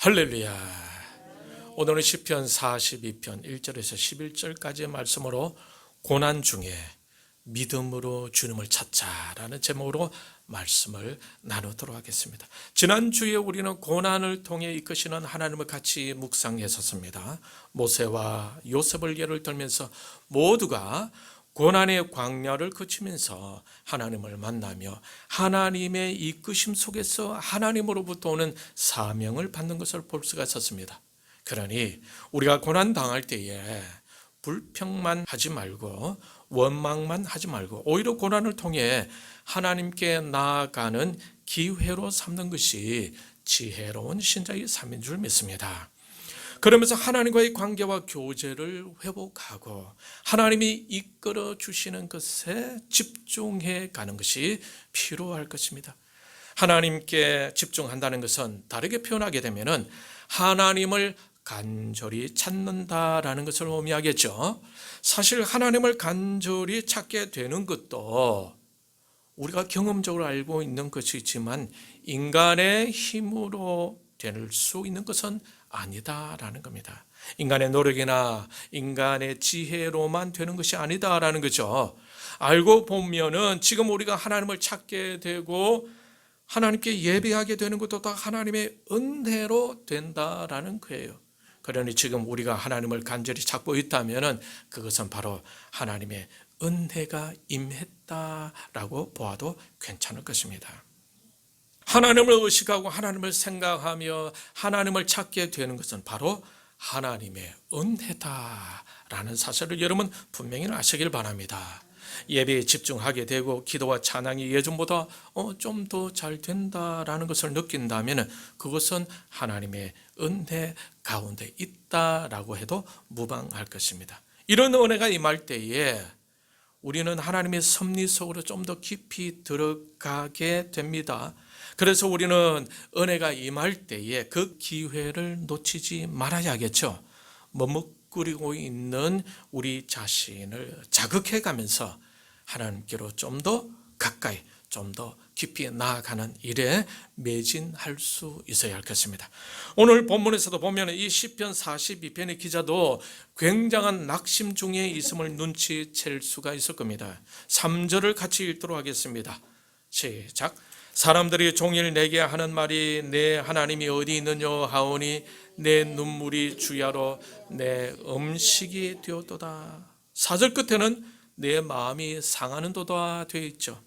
할렐루야. 오늘은 시편 42편 1절에서 11절까지의 말씀으로 고난 중에 믿음으로 주님을 찾자라는 제목으로 말씀을 나누도록 하겠습니다. 지난주에 우리는 고난을 통해 이끄시는 하나님을 같이 묵상했었습니다. 모세와 요셉을 예를 들면서 모두가 고난의 광야를 거치면서 하나님을 만나며 하나님의 이끄심 속에서 하나님으로부터 오는 사명을 받는 것을 볼 수가 있었습니다. 그러니 우리가 고난 당할 때에 불평만 하지 말고 원망만 하지 말고 오히려 고난을 통해 하나님께 나아가는 기회로 삼는 것이 지혜로운 신자의 삶인 줄 믿습니다. 그러면서 하나님과의 관계와 교제를 회복하고 하나님이 이끌어 주시는 것에 집중해 가는 것이 필요할 것입니다. 하나님께 집중한다는 것은 다르게 표현하게 되면은 하나님을 간절히 찾는다라는 것을 의미하겠죠. 사실 하나님을 간절히 찾게 되는 것도 우리가 경험적으로 알고 있는 것이지만 인간의 힘으로 될 수 있는 것은 아니다라는 겁니다. 인간의 노력이나 인간의 지혜로만 되는 것이 아니다라는 거죠. 알고 보면은 지금 우리가 하나님을 찾게 되고 하나님께 예배하게 되는 것도 다 하나님의 은혜로 된다라는 거예요. 그러니 지금 우리가 하나님을 간절히 찾고 있다면은 그것은 바로 하나님의 은혜가 임했다라고 보아도 괜찮을 것입니다. 하나님을 의식하고 하나님을 생각하며 하나님을 찾게 되는 것은 바로 하나님의 은혜다라는 사실을 여러분 분명히 아시길 바랍니다. 예배에 집중하게 되고 기도와 찬양이 예전보다 좀 더 잘 된다라는 것을 느낀다면 그것은 하나님의 은혜 가운데 있다라고 해도 무방할 것입니다. 이런 은혜가 임할 때에 우리는 하나님의 섭리 속으로 좀 더 깊이 들어가게 됩니다. 그래서 우리는 은혜가 임할 때에 그 기회를 놓치지 말아야겠죠. 머뭇거리고 있는 우리 자신을 자극해 가면서 하나님께로 좀 더 가까이, 좀 더 깊이 나아가는 일에 매진할 수 있어야 할 것입니다. 오늘 본문에서도 보면 이 시편 42편의 기자도 굉장한 낙심 중에 있음을 눈치챌 수가 있을 겁니다. 3절을 같이 읽도록 하겠습니다. 시작. 사람들이 종일 내게 하는 말이 내 하나님이 어디 있느냐 하오니 내 눈물이 주야로 내 음식이 되었도다. 4절 끝에는 내 마음이 상하는도다 되어 있죠.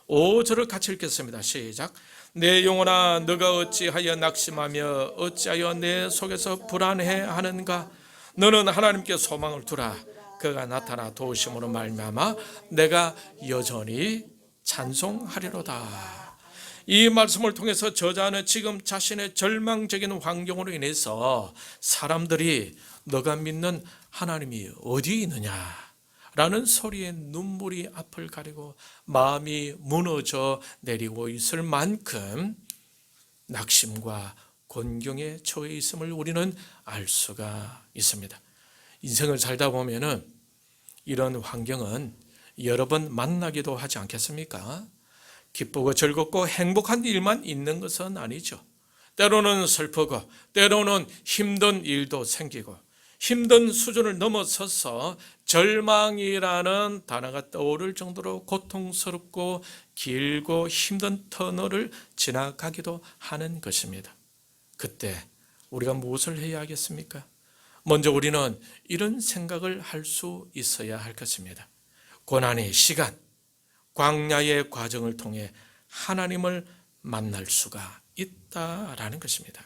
5절을 같이 읽겠습니다. 시작. 내 영혼아 너가 어찌하여 낙심하며 어찌하여 내 속에서 불안해하는가. 너는 하나님께 소망을 두라. 그가 나타나 도우심으로 말미암아 내가 여전히 찬송하리로다. 이 말씀을 통해서 저자는 지금 자신의 절망적인 환경으로 인해서 사람들이 너가 믿는 하나님이 어디 있느냐 라는 소리에 눈물이 앞을 가리고 마음이 무너져 내리고 있을 만큼 낙심과 곤경에 처해 있음을 우리는 알 수가 있습니다. 인생을 살다 보면은 이런 환경은 여러 번 만나기도 하지 않겠습니까? 기쁘고 즐겁고 행복한 일만 있는 것은 아니죠. 때로는 슬프고 때로는 힘든 일도 생기고 힘든 수준을 넘어서서 절망이라는 단어가 떠오를 정도로 고통스럽고 길고 힘든 터널을 지나가기도 하는 것입니다. 그때 우리가 무엇을 해야 하겠습니까? 먼저 우리는 이런 생각을 할 수 있어야 할 것입니다. 고난의 시간, 광야의 과정을 통해 하나님을 만날 수가 있다라는 것입니다.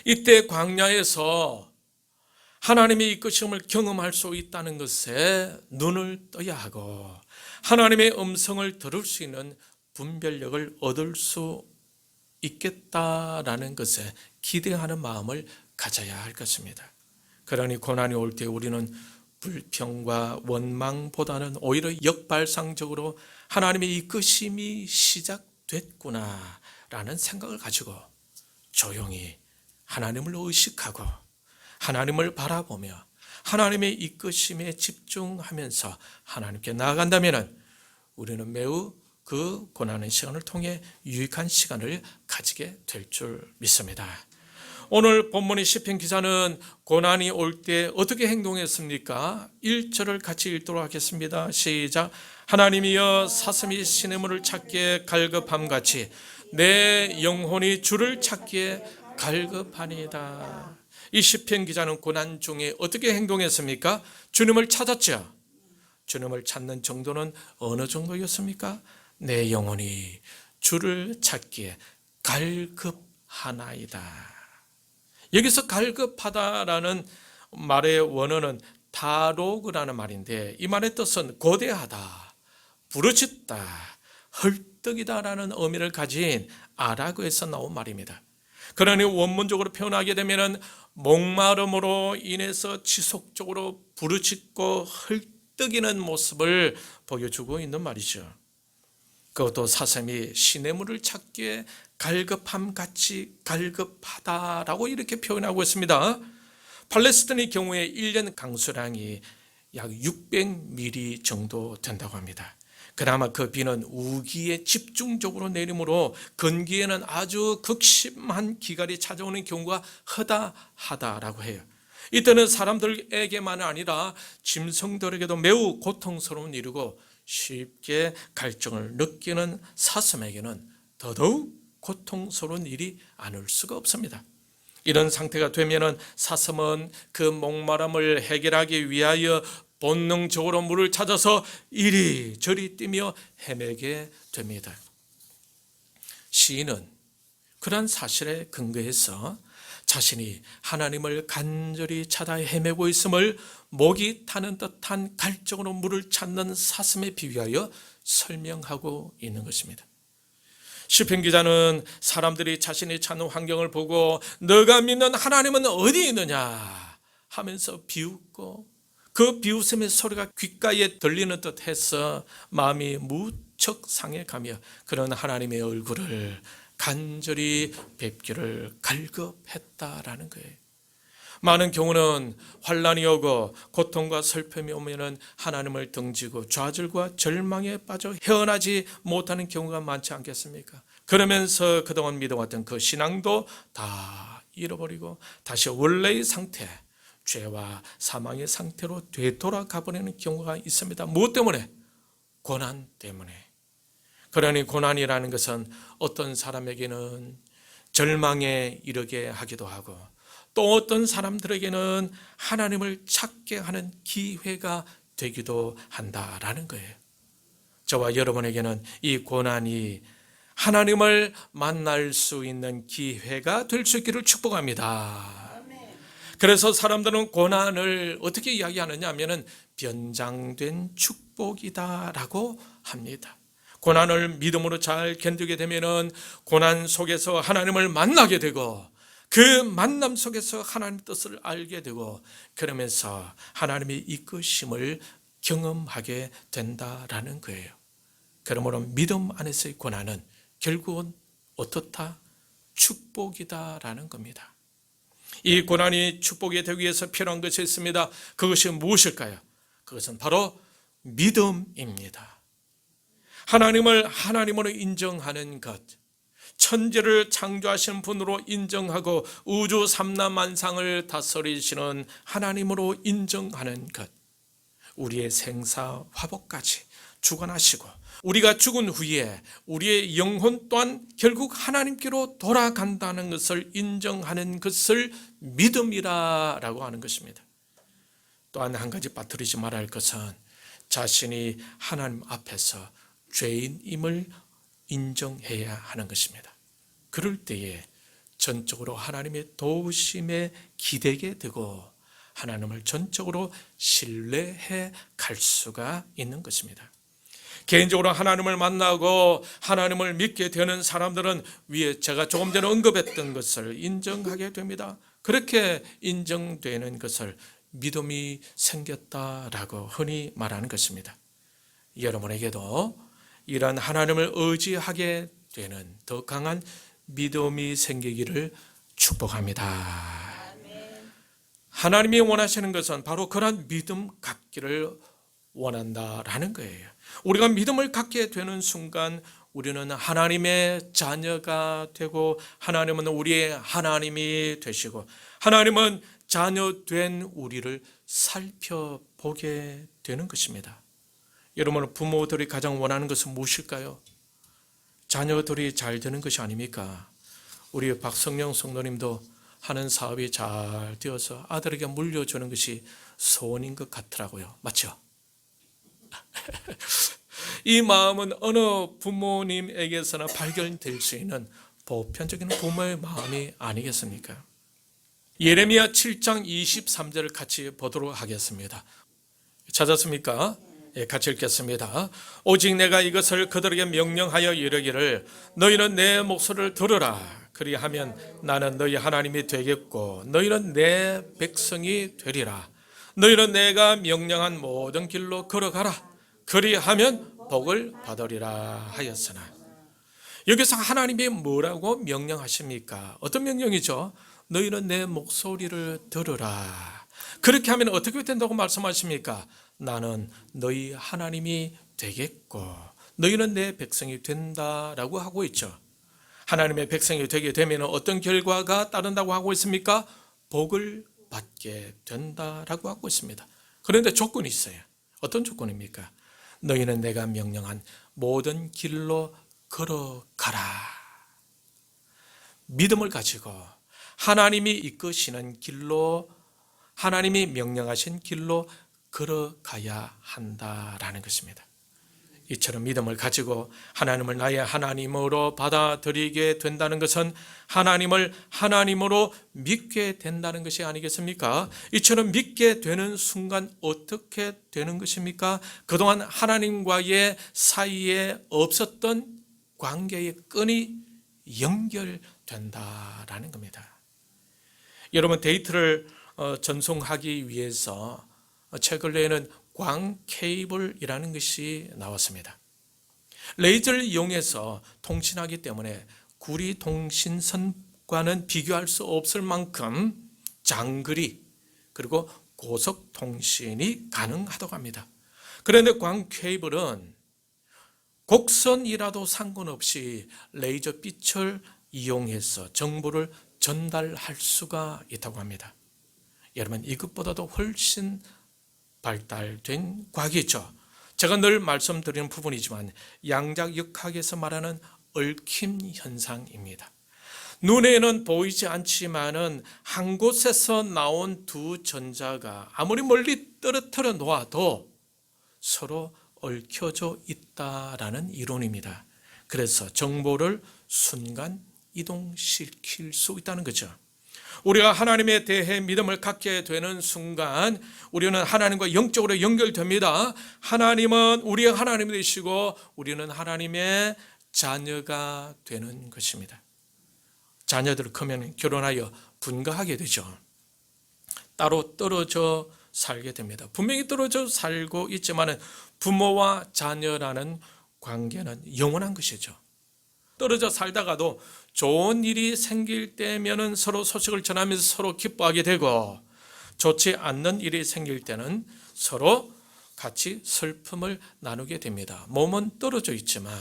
이때 광야에서 하나님의 이끄심을 경험할 수 있다는 것에 눈을 떠야 하고 하나님의 음성을 들을 수 있는 분별력을 얻을 수 있겠다라는 것에 기대하는 마음을 가져야 할 것입니다. 그러니 고난이 올 때 우리는 불평과 원망보다는 오히려 역발상적으로 하나님의 이끄심이 시작됐구나라는 생각을 가지고 조용히 하나님을 의식하고 하나님을 바라보며 하나님의 이끄심에 집중하면서 하나님께 나아간다면 우리는 매우 그 고난의 시간을 통해 유익한 시간을 가지게 될 줄 믿습니다. 오늘 본문의 시편 기자는 고난이 올 때 어떻게 행동했습니까? 1절을 같이 읽도록 하겠습니다. 시작. 하나님이여 사슴이 시냇물을 찾기에 갈급함같이 내 영혼이 주를 찾기에 갈급하니이다. 이 시편 기자는 고난 중에 어떻게 행동했습니까? 주님을 찾았죠. 주님을 찾는 정도는 어느 정도였습니까? 내 영혼이 주를 찾기에 갈급하나이다. 여기서 갈급하다라는 말의 원어는 타로그라는 말인데, 이 말의 뜻은 고대하다, 부르짖다, 헐떡이다라는 의미를 가진 아라그에서 나온 말입니다. 그러니 원문적으로 표현하게 되면 목마름으로 인해서 지속적으로 부르짖고 헐떡이는 모습을 보여주고 있는 말이죠. 그것도 사슴이 시냇물을 찾기에 갈급함같이 갈급하다라고 이렇게 표현하고 있습니다. 팔레스타인의 경우에 1년 강수량이 약 600mm 정도 된다고 합니다. 그나마 그 비는 우기에 집중적으로 내리므로 건기에는 아주 극심한 기갈이 찾아오는 경우가 허다하다라고 해요. 이때는 사람들에게만 아니라 짐승들에게도 매우 고통스러운 일이고 쉽게 갈증을 느끼는 사슴에게는 더더욱 고통스러운 일이 아닐 수가 없습니다. 이런 상태가 되면은 사슴은 그 목마름을 해결하기 위하여 본능적으로 물을 찾아서 이리저리 뛰며 헤매게 됩니다. 시인은 그런 사실에 근거해서 자신이 하나님을 간절히 찾아 헤매고 있음을 목이 타는 듯한 갈증으로 물을 찾는 사슴에 비유하여 설명하고 있는 것입니다. 시편 기자는 사람들이 자신이 찾는 환경을 보고 너가 믿는 하나님은 어디 있느냐 하면서 비웃고 그 비웃음의 소리가 귓가에 들리는 듯 해서 마음이 무척 상해가며 그런 하나님의 얼굴을 간절히 뵙기를 갈급했다라는 거예요. 많은 경우는 환난이 오고 고통과 슬픔이 오면은 하나님을 등지고 좌절과 절망에 빠져 헤어나지 못하는 경우가 많지 않겠습니까? 그러면서 그동안 믿어왔던 그 신앙도 다 잃어버리고 다시 원래의 상태, 죄와 사망의 상태로 되돌아가 버리는 경우가 있습니다. 무엇 때문에? 고난 때문에. 그러니 고난이라는 것은 어떤 사람에게는 절망에 이르게 하기도 하고 또 어떤 사람들에게는 하나님을 찾게 하는 기회가 되기도 한다라는 거예요. 저와 여러분에게는 이 고난이 하나님을 만날 수 있는 기회가 될 수 있기를 축복합니다. 그래서 사람들은 고난을 어떻게 이야기하느냐 하면은 변장된 축복이다라고 합니다. 고난을 믿음으로 잘 견디게 되면은 고난 속에서 하나님을 만나게 되고 그 만남 속에서 하나님의 뜻을 알게 되고 그러면서 하나님의 이끄심을 경험하게 된다라는 거예요. 그러므로 믿음 안에서의 고난은 결국은 어떻다? 축복이다라는 겁니다. 이 고난이 축복이 되기 위해서 필요한 것이 있습니다. 그것이 무엇일까요? 그것은 바로 믿음입니다. 하나님을 하나님으로 인정하는 것, 천지를 창조하신 분으로 인정하고 우주 삼라만상을 다스리시는 하나님으로 인정하는 것, 우리의 생사 화복까지 주관하시고 우리가 죽은 후에 우리의 영혼 또한 결국 하나님께로 돌아간다는 것을 인정하는 것을 믿음이라고 하는 것입니다. 또한 한 가지 빠뜨리지 말아야 할 것은 자신이 하나님 앞에서 죄인임을 인정해야 하는 것입니다. 그럴 때에 전적으로 하나님의 도우심에 기대게 되고 하나님을 전적으로 신뢰해 갈 수가 있는 것입니다. 개인적으로 하나님을 만나고 하나님을 믿게 되는 사람들은 위에 제가 조금 전에 언급했던 것을 인정하게 됩니다. 그렇게 인정되는 것을 믿음이 생겼다라고 흔히 말하는 것입니다. 여러분에게도 이런 하나님을 의지하게 되는 더 강한 믿음이 생기기를 축복합니다. 하나님이 원하시는 것은 바로 그런 믿음 갖기를 원한다라는 거예요. 우리가 믿음을 갖게 되는 순간 우리는 하나님의 자녀가 되고 하나님은 우리의 하나님이 되시고 하나님은 자녀된 우리를 살펴보게 되는 것입니다. 여러분, 부모들이 가장 원하는 것은 무엇일까요? 자녀들이 잘 되는 것이 아닙니까? 우리 박성령 성도님도 하는 사업이 잘 되어서 아들에게 물려주는 것이 소원인 것 같더라고요. 맞죠? 이 마음은 어느 부모님에게서나 발견될 수 있는 보편적인 부모의 마음이 아니겠습니까? 예레미야 7장 23절을 같이 보도록 하겠습니다. 찾았습니까? 같이 읽겠습니다. 오직 내가 이것을 그들에게 명령하여 이르기를 너희는 내 목소리를 들으라. 그리하면 나는 너희 하나님이 되겠고 너희는 내 백성이 되리라. 너희는 내가 명령한 모든 길로 걸어가라. 그리하면 복을 받으리라 하였으나. 여기서 하나님이 뭐라고 명령하십니까? 어떤 명령이죠? 너희는 내 목소리를 들으라. 그렇게 하면 어떻게 된다고 말씀하십니까? 나는 너희 하나님이 되겠고 너희는 내 백성이 된다라고 하고 있죠. 하나님의 백성이 되게 되면 어떤 결과가 따른다고 하고 있습니까? 복을 받게 된다라고 하고 있습니다. 그런데 조건이 있어요. 어떤 조건입니까? 너희는 내가 명령한 모든 길로 걸어가라. 믿음을 가지고 하나님이 이끄시는 길로, 하나님이 명령하신 길로 걸어가야 한다라는 것입니다. 이처럼 믿음을 가지고 하나님을 나의 하나님으로 받아들이게 된다는 것은 하나님을 하나님으로 믿게 된다는 것이 아니겠습니까? 이처럼 믿게 되는 순간 어떻게 되는 것입니까? 그동안 하나님과의 사이에 없었던 관계의 끈이 연결된다라는 겁니다. 여러분, 데이터를 전송하기 위해서 최근에는 광 케이블이라는 것이 나왔습니다. 레이저를 이용해서 통신하기 때문에 구리 통신선과는 비교할 수 없을 만큼 장거리 그리고 고속 통신이 가능하다고 합니다. 그런데 광 케이블은 곡선이라도 상관없이 레이저 빛을 이용해서 정보를 전달할 수가 있다고 합니다. 여러분, 이것보다도 훨씬 발달된 과학이죠. 제가 늘 말씀드리는 부분이지만 양자역학에서 말하는 얽힘 현상입니다. 눈에는 보이지 않지만은 한 곳에서 나온 두 전자가 아무리 멀리 떨어뜨려 놓아도 서로 얽혀져 있다라는 이론입니다. 그래서 정보를 순간 이동시킬 수 있다는 거죠. 우리가 하나님에 대해 믿음을 갖게 되는 순간 우리는 하나님과 영적으로 연결됩니다. 하나님은 우리의 하나님이 되시고 우리는 하나님의 자녀가 되는 것입니다. 자녀들 크면 결혼하여 분가하게 되죠. 따로 떨어져 살게 됩니다. 분명히 떨어져 살고 있지만 부모와 자녀라는 관계는 영원한 것이죠. 떨어져 살다가도 좋은 일이 생길 때면은 서로 소식을 전하면서 서로 기뻐하게 되고 좋지 않는 일이 생길 때는 서로 같이 슬픔을 나누게 됩니다. 몸은 떨어져 있지만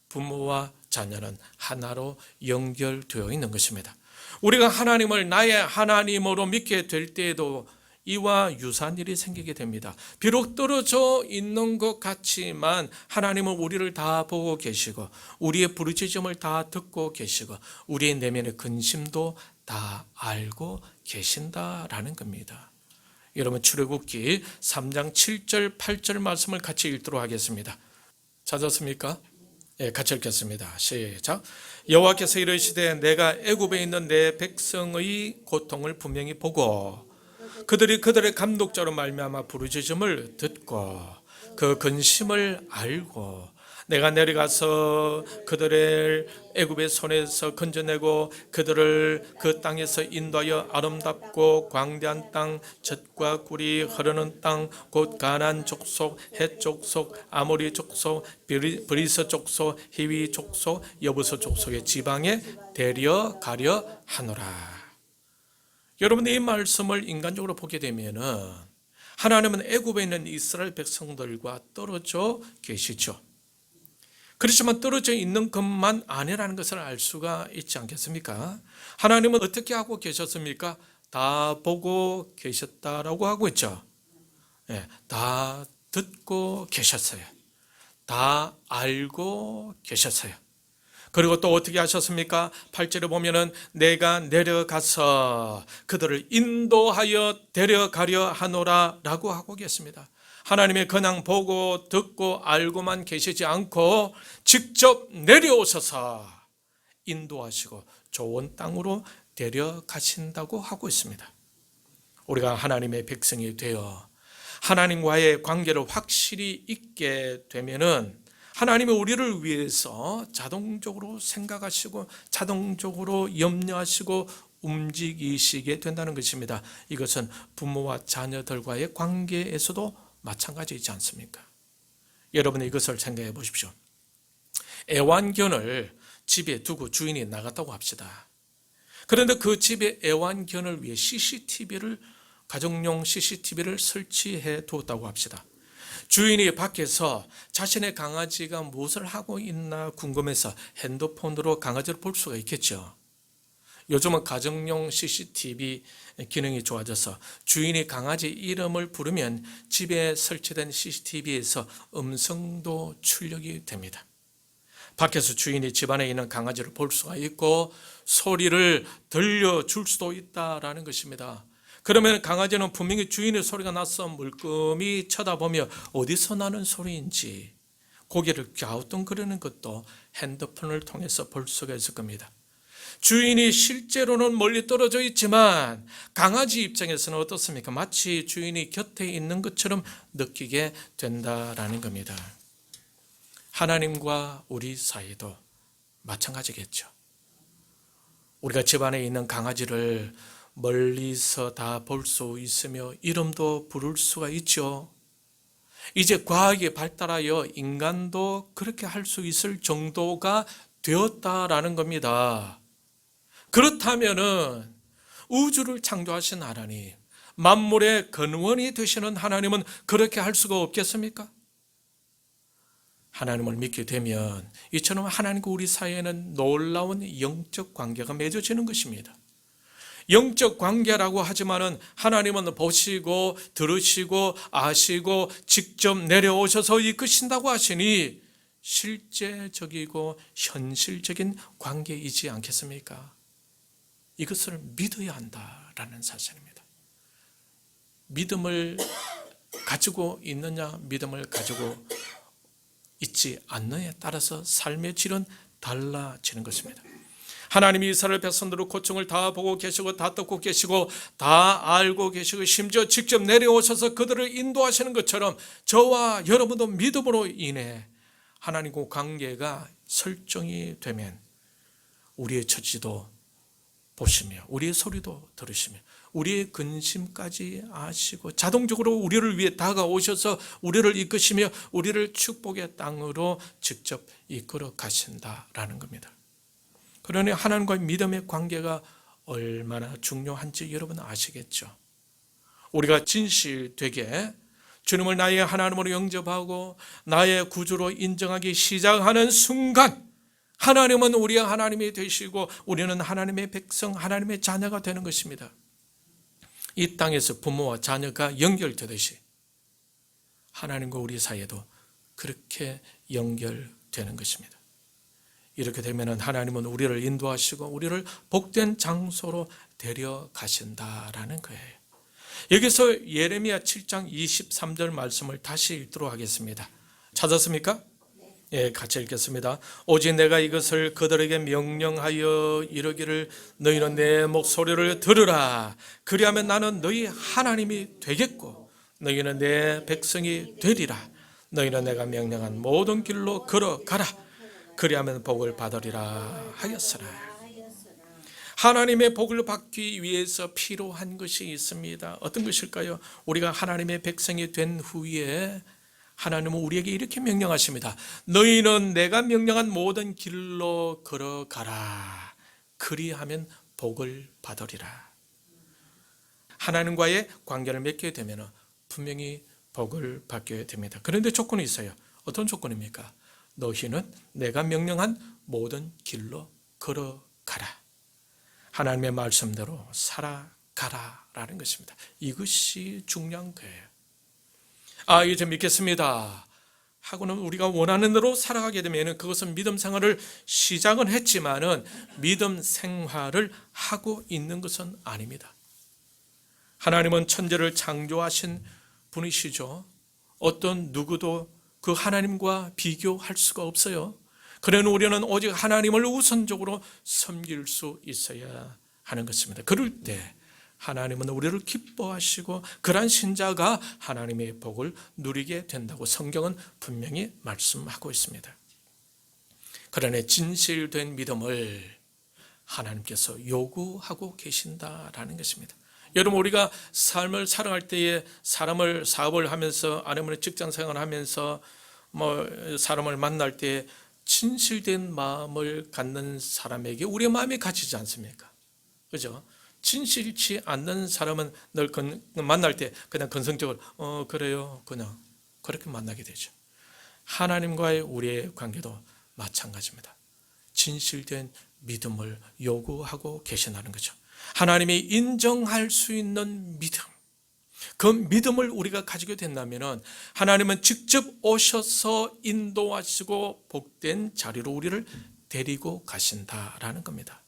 부모와 자녀는 하나로 연결되어 있는 것입니다. 우리가 하나님을 나의 하나님으로 믿게 될 때에도 이와 유사한 일이 생기게 됩니다. 비록 떨어져 있는 것 같지만 하나님은 우리를 다 보고 계시고 우리의 부르짖음을 다 듣고 계시고 우리의 내면의 근심도 다 알고 계신다라는 겁니다. 여러분, 출애굽기 3장 7절 8절 말씀을 같이 읽도록 하겠습니다. 찾았습니까? 예, 같이 읽겠습니다. 시작. 여호와께서 이르시되 내가 애굽에 있는 내 백성의 고통을 분명히 보고 그들이 그들의 감독자로 말미암아 부르짖음을 듣고 그 근심을 알고 내가 내려가서 그들을 애굽의 손에서 건져내고 그들을 그 땅에서 인도하여 아름답고 광대한 땅, 젖과 꿀이 흐르는 땅, 곧 가나안 족속, 헷 족속, 아모리 족속, 브리스 족속, 히위 족속, 여부스 족속의 지방에 데려가려 하노라. 여러분, 이 말씀을 인간적으로 보게 되면은 하나님은 애굽에 있는 이스라엘 백성들과 떨어져 계시죠. 그렇지만 떨어져 있는 것만 아니라는 것을 알 수가 있지 않겠습니까? 하나님은 어떻게 하고 계셨습니까? 다 보고 계셨다라고 하고 있죠. 예, 다 듣고 계셨어요. 다 알고 계셨어요. 그리고 또 어떻게 하셨습니까? 8절에 보면은 내가 내려가서 그들을 인도하여 데려가려 하노라 라고 하고 계십니다. 하나님의 그냥 보고 듣고 알고만 계시지 않고 직접 내려오셔서 인도하시고 좋은 땅으로 데려가신다고 하고 있습니다. 우리가 하나님의 백성이 되어 하나님과의 관계를 확실히 있게 되면은 하나님이 우리를 위해서 자동적으로 생각하시고 자동적으로 염려하시고 움직이시게 된다는 것입니다. 이것은 부모와 자녀들과의 관계에서도 마찬가지이지 않습니까? 여러분 이것을 생각해 보십시오. 애완견을 집에 두고 주인이 나갔다고 합시다. 그런데 그 집에 애완견을 위해 가정용 CCTV를 설치해 두었다고 합시다. 주인이 밖에서 자신의 강아지가 무엇을 하고 있나 궁금해서 핸드폰으로 강아지를 볼 수가 있겠죠. 요즘은 가정용 CCTV 기능이 좋아져서 주인이 강아지 이름을 부르면 집에 설치된 CCTV에서 음성도 출력이 됩니다. 밖에서 주인이 집안에 있는 강아지를 볼 수가 있고 소리를 들려줄 수도 있다라는 것입니다. 그러면 강아지는 분명히 주인의 소리가 나서 물끄미 쳐다보며 어디서 나는 소리인지 고개를 갸우뚱거리는 것도 핸드폰을 통해서 볼 수가 있을 겁니다. 주인이 실제로는 멀리 떨어져 있지만 강아지 입장에서는 어떻습니까? 마치 주인이 곁에 있는 것처럼 느끼게 된다라는 겁니다. 하나님과 우리 사이도 마찬가지겠죠. 우리가 집안에 있는 강아지를 멀리서 다 볼 수 있으며 이름도 부를 수가 있죠. 이제 과학이 발달하여 인간도 그렇게 할 수 있을 정도가 되었다라는 겁니다. 그렇다면은 우주를 창조하신 하나님, 만물의 근원이 되시는 하나님은 그렇게 할 수가 없겠습니까? 하나님을 믿게 되면 이처럼 하나님과 우리 사이에는 놀라운 영적 관계가 맺어지는 것입니다. 영적 관계라고 하지만은 하나님은 보시고 들으시고 아시고 직접 내려오셔서 이끄신다고 하시니 실제적이고 현실적인 관계이지 않겠습니까? 이것을 믿어야 한다라는 사실입니다. 믿음을 가지고 있느냐, 믿음을 가지고 있지 않느냐에 따라서 삶의 질은 달라지는 것입니다. 하나님이 이스라엘 백성들의 고통을 다 보고 계시고 다 듣고 계시고 다 알고 계시고 심지어 직접 내려오셔서 그들을 인도하시는 것처럼 저와 여러분도 믿음으로 인해 하나님과 관계가 설정이 되면 우리의 처지도 보시며 우리의 소리도 들으시며 우리의 근심까지 아시고 자동적으로 우리를 위해 다가오셔서 우리를 이끄시며 우리를 축복의 땅으로 직접 이끌어 가신다라는 겁니다. 그러니 하나님과의 믿음의 관계가 얼마나 중요한지 여러분 아시겠죠? 우리가 진실되게 주님을 나의 하나님으로 영접하고 나의 구주로 인정하기 시작하는 순간 하나님은 우리의 하나님이 되시고 우리는 하나님의 백성, 하나님의 자녀가 되는 것입니다. 이 땅에서 부모와 자녀가 연결되듯이 하나님과 우리 사이에도 그렇게 연결되는 것입니다. 이렇게 되면 하나님은 우리를 인도하시고 우리를 복된 장소로 데려가신다라는 거예요. 여기서 예레미야 7장 23절 말씀을 다시 읽도록 하겠습니다. 찾았습니까? 예, 같이 읽겠습니다. 오직 내가 이것을 그들에게 명령하여 이르기를 너희는 내 목소리를 들으라. 그리하면 나는 너희 하나님이 되겠고 너희는 내 백성이 되리라. 너희는 내가 명령한 모든 길로 걸어가라. 그리하면 복을 받으리라 하였으나. 하나님의 복을 받기 위해서 필요한 것이 있습니다. 어떤 것일까요? 우리가 하나님의 백성이 된 후에 하나님은 우리에게 이렇게 명령하십니다. 너희는 내가 명령한 모든 길로 걸어가라. 그리하면 복을 받으리라. 하나님과의 관계를 맺게 되면 분명히 복을 받게 됩니다. 그런데 조건이 있어요. 어떤 조건입니까? 너희는 내가 명령한 모든 길로 걸어가라. 하나님의 말씀대로 살아가라라는 것입니다. 이것이 중요한 거예요. 이제 믿겠습니다 하고는 우리가 원하는 대로 살아가게 되면 그것은 믿음 생활을 시작은 했지만은 믿음 생활을 하고 있는 것은 아닙니다. 하나님은 천지를 창조하신 분이시죠. 어떤 누구도 그 하나님과 비교할 수가 없어요. 그러나 우리는 오직 하나님을 우선적으로 섬길 수 있어야 하는 것입니다. 그럴 때 하나님은 우리를 기뻐하시고 그러한 신자가 하나님의 복을 누리게 된다고 성경은 분명히 말씀하고 있습니다. 그러나 진실된 믿음을 하나님께서 요구하고 계신다라는 것입니다. 여러분, 우리가 삶을 살아갈 때에 사업을 하면서 아니면 직장 생활을 하면서 사람을 만날 때 진실된 마음을 갖는 사람에게 우리의 마음이 갇히지 않습니까? 그죠? 진실치 않는 사람은 늘 만날 때 그냥 건성적으로 그래요 그냥 그렇게 만나게 되죠. 하나님과의 우리의 관계도 마찬가지입니다. 진실된 믿음을 요구하고 계신다는 거죠. 하나님이 인정할 수 있는 믿음, 그 믿음을 우리가 가지게 된다면 하나님은 직접 오셔서 인도하시고 복된 자리로 우리를 데리고 가신다라는 겁니다.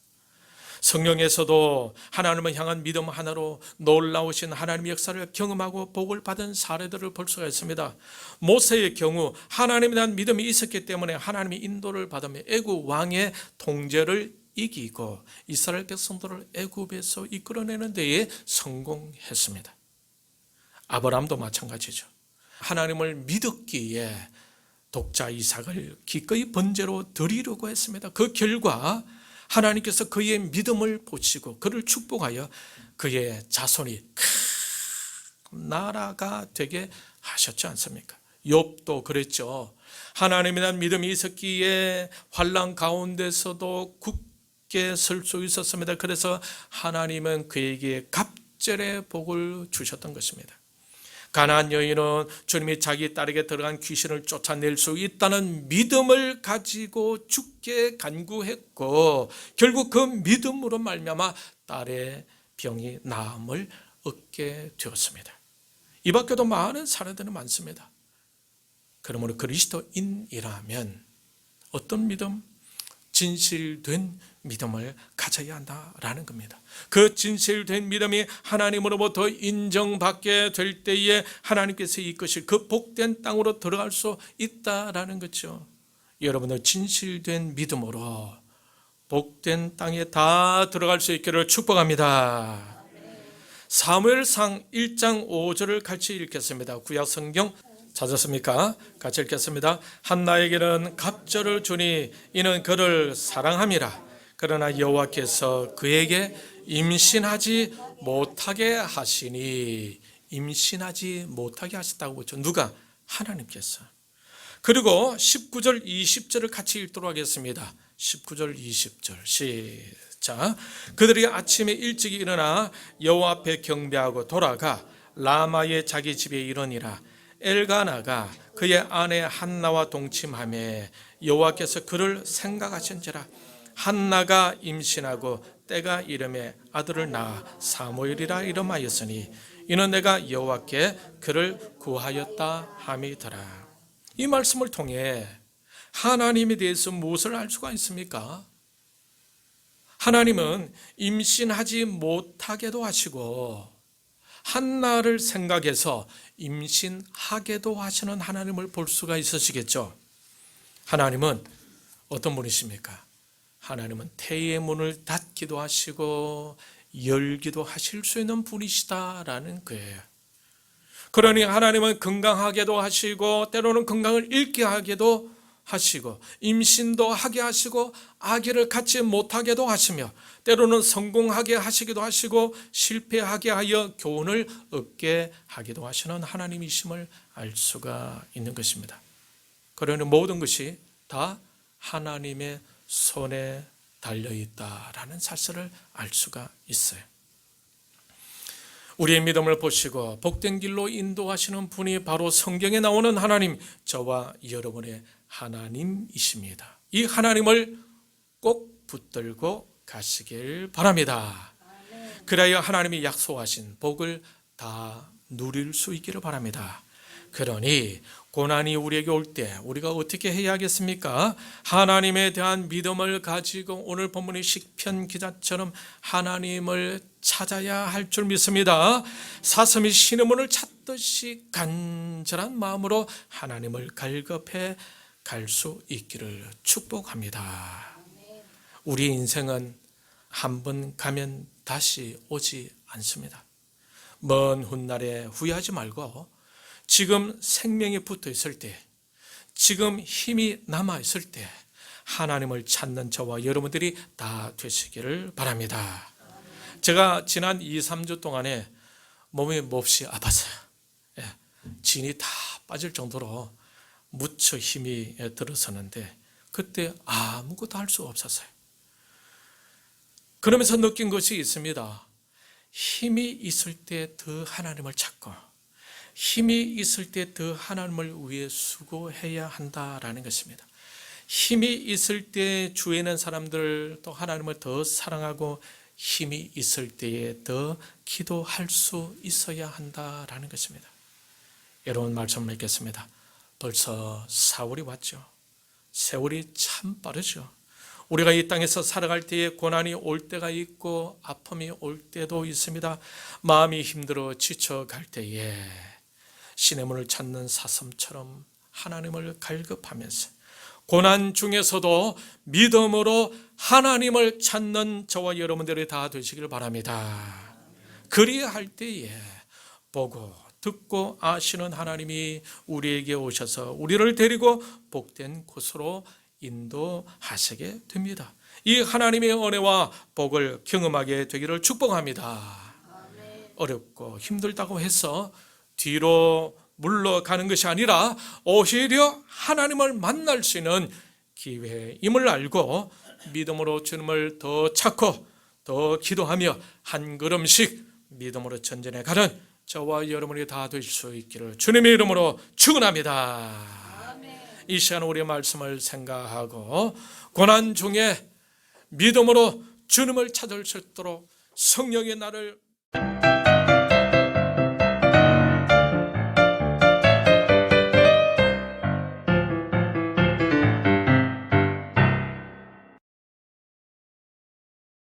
성경에서도 하나님을 향한 믿음 하나로 놀라우신 하나님의 역사를 경험하고 복을 받은 사례들을 볼 수가 있습니다. 모세의 경우 하나님에 대한 믿음이 있었기 때문에 하나님의 인도를 받으며 애굽 왕의 통제를 이기고 이스라엘 백성들을 애굽에서 이끌어내는 데에 성공했습니다. 아브라함도 마찬가지죠. 하나님을 믿었기에 독자 이삭을 기꺼이 번제로 드리려고 했습니다. 그 결과 하나님께서 그의 믿음을 보시고 그를 축복하여 그의 자손이 큰 나라가 되게 하셨지 않습니까? 욥도 그랬죠. 하나님에 대한 믿음이 있었기에 환난 가운데서도 굳게 설 수 있었습니다. 그래서 하나님은 그에게 갑절의 복을 주셨던 것입니다. 가나안 여인은 주님이 자기 딸에게 들어간 귀신을 쫓아낼 수 있다는 믿음을 가지고 죽게 간구했고 결국 그 믿음으로 말미암아 딸의 병이 나음을 얻게 되었습니다. 이 밖에도 많은 사례들은 많습니다. 그러므로 그리스도인이라면 어떤 믿음? 진실된 믿음을 가져야 한다라는 겁니다. 그 진실된 믿음이 하나님으로부터 인정받게 될 때에 하나님께서 이끄실 그 복된 땅으로 들어갈 수 있다라는 거죠. 여러분들 진실된 믿음으로 복된 땅에 다 들어갈 수 있기를 축복합니다. 사무엘상 1장 5절을 같이 읽겠습니다. 구약 성경 찾았습니까? 같이 읽겠습니다. 한나에게는 갑절을 주니 이는 그를 사랑함이라. 그러나 여호와께서 그에게 임신하지 못하게 하시니 임신하지 못하게 하셨다고 보죠. 누가? 하나님께서. 그리고 19절 20절을 같이 읽도록 하겠습니다. 19절 20절 시작. 그들이 아침에 일찍 일어나 여호와 앞에 경배하고 돌아가 라마의 자기 집에 이르니라. 엘가나가 그의 아내 한나와 동침하며 여호와께서 그를 생각하신지라. 한나가 임신하고 때가 이름에 아들을 낳아 사무엘이라 이름하였으니 이는 내가 여호와께 그를 구하였다 함이더라. 이 말씀을 통해 하나님에 대해서 무엇을 알 수가 있습니까? 하나님은 임신하지 못하게도 하시고 한나를 생각해서 임신하게도 하시는 하나님을 볼 수가 있으시겠죠. 하나님은 어떤 분이십니까? 하나님은 태의 문을 닫기도 하시고 열기도 하실 수 있는 분이시다라는 거예요. 그러니 하나님은 건강하게도 하시고 때로는 건강을 잃게 하게도 하시고 임신도 하게 하시고 아기를 갖지 못하게도 하시며 때로는 성공하게 하시기도 하시고 실패하게 하여 교훈을 얻게 하기도 하시는 하나님이심을 알 수가 있는 것입니다. 그러니 모든 것이 다 하나님의 손에 달려있다라는 사실을 알 수가 있어요. 우리의 믿음을 보시고 복된 길로 인도하시는 분이 바로 성경에 나오는 하나님, 저와 여러분의 하나님이십니다. 이 하나님을 꼭 붙들고 가시길 바랍니다. 그래야 하나님이 약속하신 복을 다 누릴 수 있기를 바랍니다. 그러니 고난이 우리에게 올 때 우리가 어떻게 해야 하겠습니까? 하나님에 대한 믿음을 가지고 오늘 본문의 시편 기자처럼 하나님을 찾아야 할 줄 믿습니다. 사슴이 신의 찾듯이 간절한 마음으로 하나님을 갈급해 갈 수 있기를 축복합니다. 우리 인생은 한 번 가면 다시 오지 않습니다. 먼 훗날에 후회하지 말고 지금 생명이 붙어 있을 때, 지금 힘이 남아 있을 때 하나님을 찾는 저와 여러분들이 다 되시기를 바랍니다. 제가 지난 2, 3주 동안에 몸이 몹시 아팠어요. 진이 다 빠질 정도로 무척 힘이 들어서는데 그때 아무것도 할 수 없었어요. 그러면서 느낀 것이 있습니다. 힘이 있을 때 더 하나님을 찾고 힘이 있을 때 더 하나님을 위해 수고해야 한다라는 것입니다. 힘이 있을 때 주위에 있는 사람들 또 하나님을 더 사랑하고 힘이 있을 때에 더 기도할 수 있어야 한다라는 것입니다. 여러분 말씀을 맺겠습니다. 벌써 4월이 왔죠. 세월이 참 빠르죠. 우리가 이 땅에서 살아갈 때에 고난이 올 때가 있고 아픔이 올 때도 있습니다. 마음이 힘들어 지쳐갈 때에 신의 문을 찾는 사슴처럼 하나님을 갈급하면서 고난 중에서도 믿음으로 하나님을 찾는 저와 여러분들이 다 되시길 바랍니다. 그리할 때에 보고 듣고 아시는 하나님이 우리에게 오셔서 우리를 데리고 복된 곳으로 인도하시게 됩니다. 이 하나님의 은혜와 복을 경험하게 되기를 축복합니다. 어렵고 힘들다고 해서 뒤로 물러가는 것이 아니라 오히려 하나님을 만날 수 있는 기회임을 알고 믿음으로 주님을 더 찾고 더 기도하며 한 걸음씩 믿음으로 전진해 가는 저와 여러분이 다 될 수 있기를 주님의 이름으로 축원합니다. 이 시간 우리의 말씀을 생각하고 고난 중에 믿음으로 주님을 찾을 수 있도록 성령의 나를